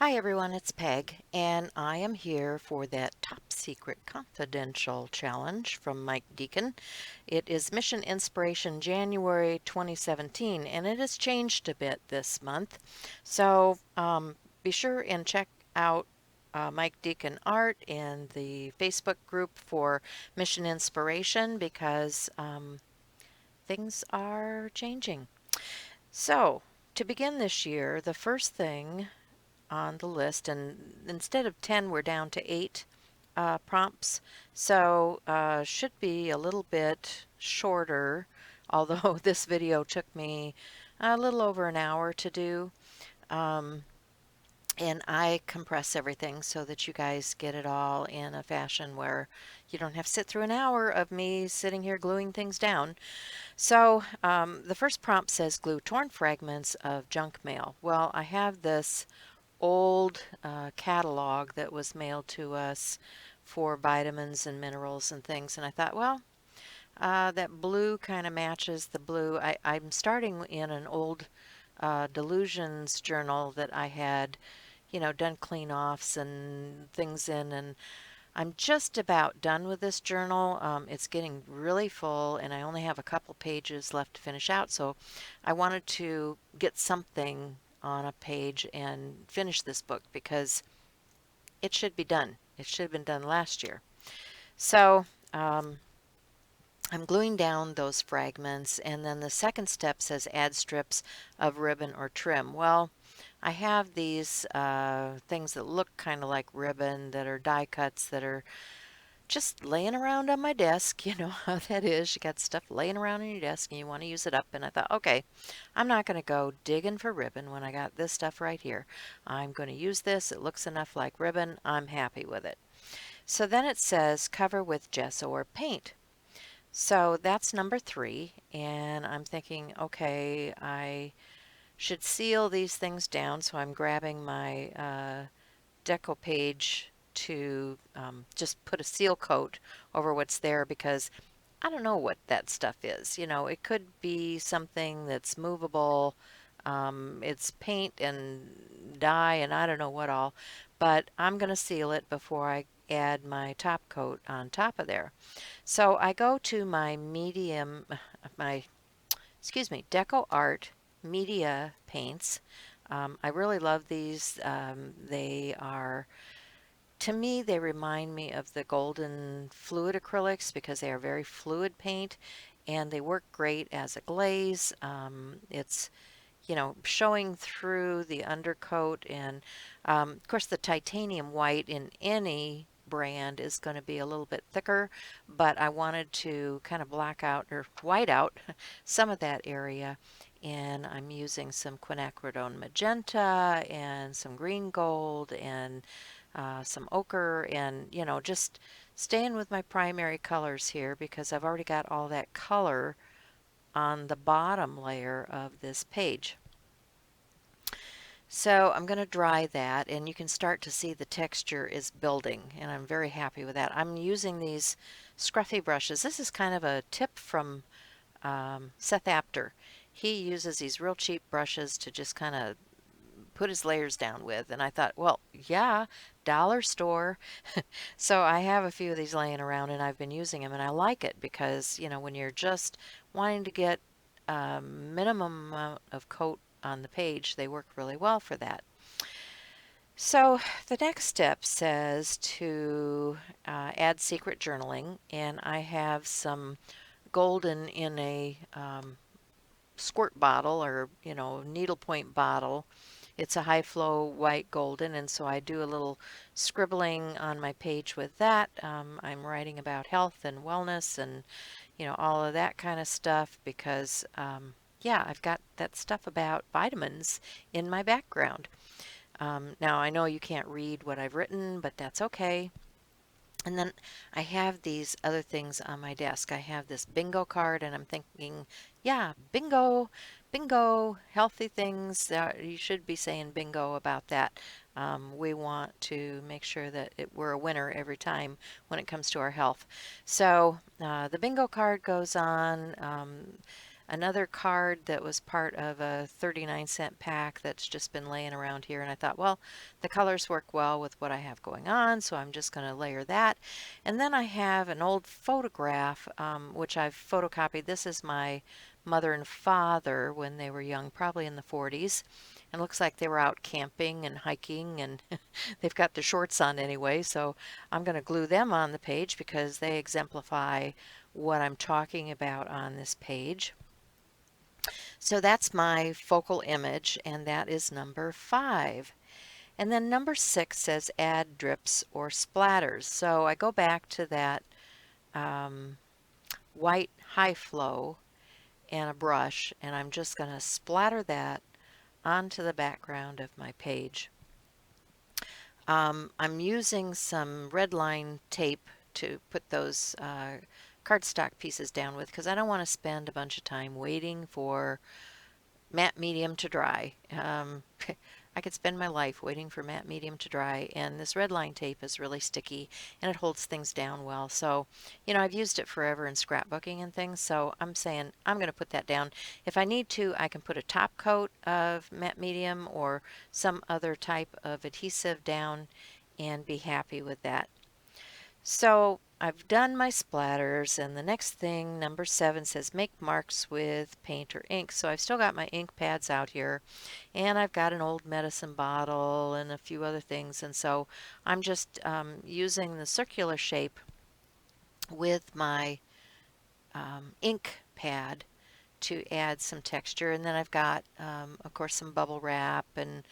Hi everyone, it's Peg, and I am here for that Top Secret Confidential Challenge from Mike Deacon. It is Mission Inspiration January 2017, and it has changed a bit this month. So be sure and check out Mike Deacon Art in the Facebook group for Mission Inspiration because things are changing. So, to begin this year, the first thing on the list, and instead of 10, we're down to 8 prompts. So should be a little bit shorter, although this video took me a little over an hour to do. Um, and I compress everything so that you guys get it all in a fashion where you don't have to sit through an hour of me sitting here gluing things down. So the first prompt says glue torn fragments of junk mail. Well, I have this old catalog that was mailed to us for vitamins and minerals and things. And I thought, well, that blue kind of matches the blue. I'm starting in an old delusions journal that I had, done clean offs and things in. And I'm just about done with this journal. It's getting really full, and I only have a couple pages left to finish out. So I wanted to get something on a page and finish this book because it should be done. It should have been done last year. So I'm gluing down those fragments, and then the second step says add strips of ribbon or trim. Well, I have these things that look kind of like ribbon that are die cuts that are just laying around on my desk. You know how that is. You got stuff laying around on your desk and you want to use it up. And I thought, okay, I'm not going to go digging for ribbon when I got this stuff right here. I'm going to use this. It looks enough like ribbon. I'm happy with it. So then it says cover with gesso or paint. So that's number 3. And I'm thinking, okay, I should seal these things down. So I'm grabbing my deco page to just put a seal coat over what's there because I don't know what that stuff is. It could be something that's movable. It's paint and dye and I don't know what all, but I'm going to seal it before I add my top coat on top of there. So I go to my my, excuse me, Deco Art Media paints. I really love these. They are to me, they remind me of the golden fluid acrylics because they are very fluid paint and they work great as a glaze. It's, showing through the undercoat and, of course, the titanium white in any brand is going to be a little bit thicker, but I wanted to kind of black out or white out some of that area. And I'm using some quinacridone magenta and some green gold and some ochre and, just staying with my primary colors here because I've already got all that color on the bottom layer of this page. So I'm going to dry that and you can start to see the texture is building and I'm very happy with that. I'm using these scruffy brushes. This is kind of a tip from Seth Apter. He uses these real cheap brushes to just kind of put his layers down with. And I thought, well, yeah, dollar store. So I have a few of these laying around and I've been using them and I like it because, when you're just wanting to get a minimum amount of coat on the page, they work really well for that. So the next step says to add secret journaling, and I have some golden in a squirt bottle or, needlepoint bottle. It's a high flow white golden, and so I do a little scribbling on my page with that. I'm writing about health and wellness and, all of that kind of stuff because, yeah, I've got that stuff about vitamins in my background. Now, I know you can't read what I've written, but that's okay. And then I have these other things on my desk. I have this bingo card, and I'm thinking, yeah, bingo, bingo, healthy things. You should be saying bingo about that. We want to make sure that we're a winner every time when it comes to our health. So the bingo card goes on. another card that was part of a 39-cent pack that's just been laying around here. And I thought, well, the colors work well with what I have going on, so I'm just going to layer that. And then I have an old photograph, which I've photocopied. This is my mother and father when they were young, probably in the 40s. And it looks like they were out camping and hiking, and they've got their shorts on anyway. So I'm going to glue them on the page because they exemplify what I'm talking about on this page. So that's my focal image, and that is number 5. And then number 6 says add drips or splatters. So I go back to that um, white high flow and a brush, and I'm just going to splatter that onto the background of my page. I'm using some red line tape to put those cardstock pieces down with because I don't want to spend a bunch of time waiting for matte medium to dry. I could spend my life waiting for matte medium to dry, and this red line tape is really sticky and it holds things down well. So, I've used it forever in scrapbooking and things, so I'm saying I'm going to put that down. If I need to, I can put a top coat of matte medium or some other type of adhesive down and be happy with that. So I've done my splatters, and the next thing, number 7, says make marks with paint or ink. So I've still got my ink pads out here, and I've got an old medicine bottle and a few other things, and so I'm just using the circular shape with my ink pad to add some texture. And then I've got, of course, some bubble wrap and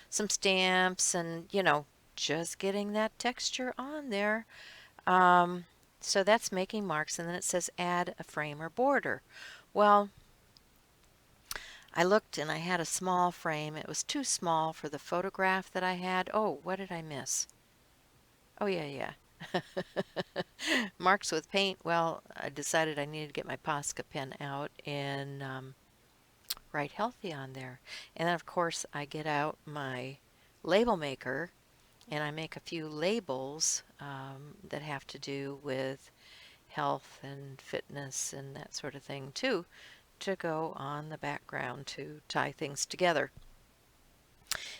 some stamps and, just getting that texture on there. Um, so that's making marks, and then it says add a frame or border. Well, I looked and I had a small frame. It was too small for the photograph that I had. Oh, what did I miss? Oh, yeah. Marks with paint. Well, I decided I needed to get my Posca pen out and write healthy on there. And then, of course, I get out my label maker and I make a few labels that have to do with health and fitness and that sort of thing too, to go on the background to tie things together.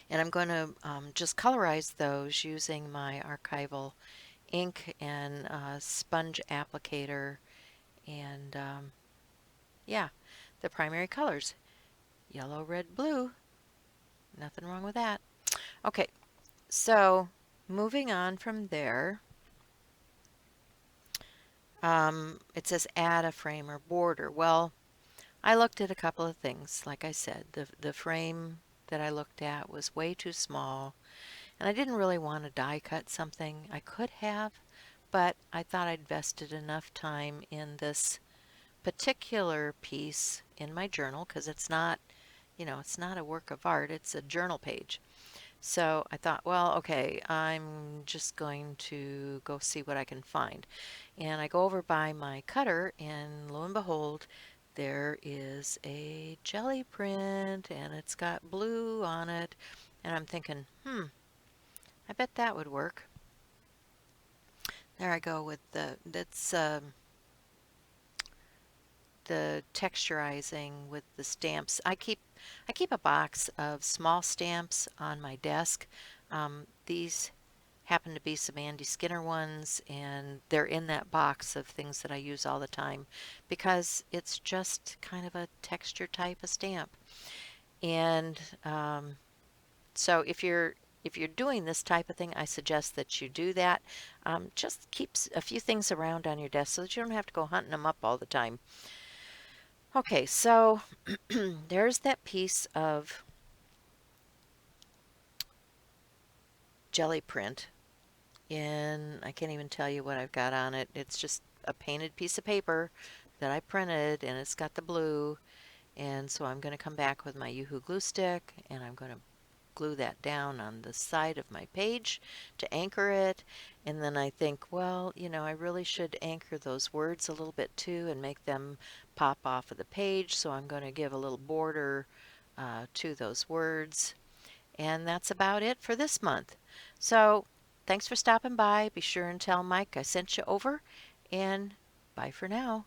And I'm going to just colorize those using my archival ink and sponge applicator and yeah, the primary colors, yellow, red, blue. Nothing wrong with that. Okay, so moving on from there, it says add a frame or border. Well, I looked at a couple of things. Like I said, the frame that I looked at was way too small, and I didn't really want to die cut something. I could have, but I thought I'd invested enough time in this particular piece in my journal because it's not, it's not a work of art, it's a journal page. So I thought, well, okay, I'm just going to go see what I can find. And I go over by my cutter, and lo and behold, there is a jelly print, and it's got blue on it. And I'm thinking, I bet that would work. There I go with that's the texturizing with the stamps. I keep a box of small stamps on my desk. These happen to be some Andy Skinner ones, and they're in that box of things that I use all the time because it's just kind of a texture type of stamp. And so if you're doing this type of thing, I suggest that you do that. Just keep a few things around on your desk so that you don't have to go hunting them up all the time. Okay, so there's that piece of jelly print, and I can't even tell you what I've got on it. It's just a painted piece of paper that I printed, and it's got the blue, and so I'm going to come back with my Yoo-Hoo glue stick, and I'm going to glue that down on the side of my page to anchor it. And then I think, well, I really should anchor those words a little bit too and make them pop off of the page. So I'm going to give a little border to those words. And that's about it for this month. So thanks for stopping by. Be sure and tell Mike I sent you over. And bye for now.